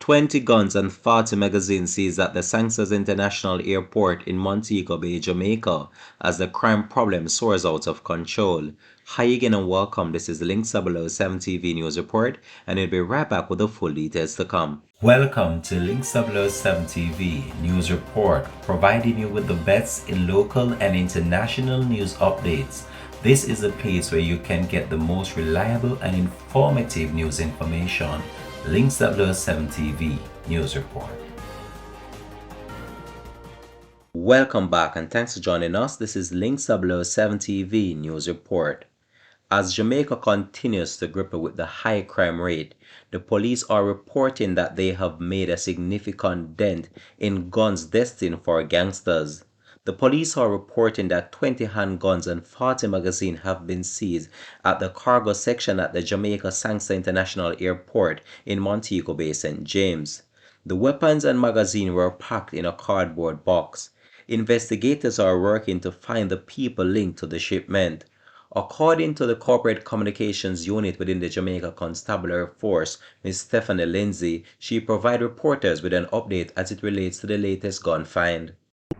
20 guns and 40 magazines seized at the Sangster International Airport in Montego Bay, Jamaica, as the crime problem soars out of control. Hi again and welcome. This is Link 007 TV News Report, and we'll be right back with the full details to come. Welcome to Link 007 TV News Report, providing you with the best in local and international news updates. This is a place where you can get the most reliable and informative news information. Link 007 TV News Report. Welcome back and thanks for joining us. This is Link 007 TV News Report. As Jamaica continues to grapple with the high crime rate, the police are reporting that they have made a significant dent in guns destined for gangsters. The police are reporting that 20 handguns and 40 magazines have been seized at the cargo section at the Jamaica Sangster International Airport in Montego Bay, St. James. The weapons and magazines were packed in a cardboard box. Investigators are working to find the people linked to the shipment. According to the Corporate Communications Unit within the Jamaica Constabulary Force, Ms. Stephanie Lindsay, she provides reporters with an update as it relates to the latest gun find.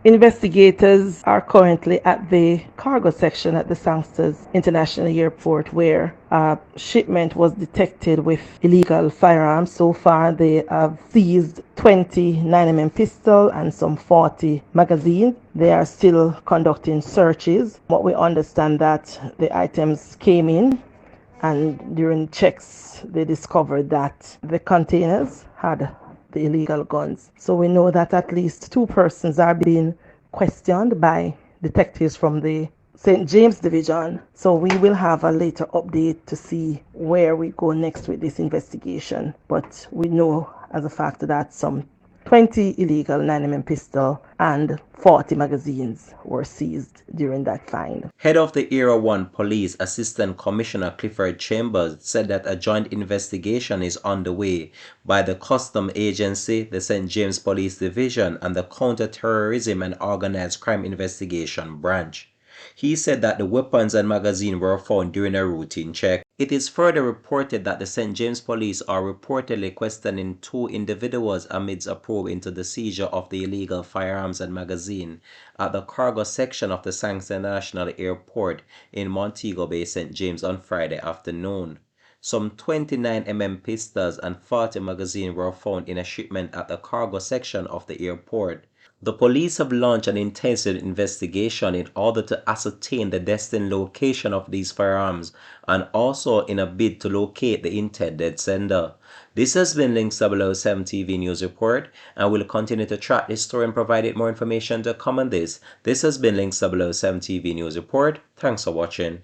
Investigators are currently at the cargo section at the Sangster International Airport where a shipment was detected with illegal firearms. So far they have seized 20 9mm pistol and some 40 magazines. They are still conducting searches. What we understand that the items came in, and during checks they discovered that the containers had the illegal guns. So we know that at least 2 persons are being questioned by detectives from the St. James Division. So we will have a later update to see where we go next with this investigation. But we know as a fact that some 20 illegal 9mm pistol and 40 magazines were seized during that find. Head of the Area 1 Police Assistant Commissioner Clifford Chambers said that a joint investigation is underway by the Custom Agency, the St. James Police Division, and the Counter-Terrorism and Organized Crime Investigation Branch. He said that the weapons and magazine were found during a routine check. It is further reported that the St. James Police are reportedly questioning 2 individuals amidst a probe into the seizure of the illegal firearms and magazine at the cargo section of the Sangster International Airport in Montego Bay, St. James on Friday afternoon. Some 29mm pistols and 40 magazines were found in a shipment at the cargo section of the airport. The police have launched an intensive investigation in order to ascertain the destined location of these firearms and also in a bid to locate the intended sender. This has been Link 007 TV News Report, and we'll continue to track this story and provide more information to come on this. This has been Link 007 TV News Report. Thanks for watching.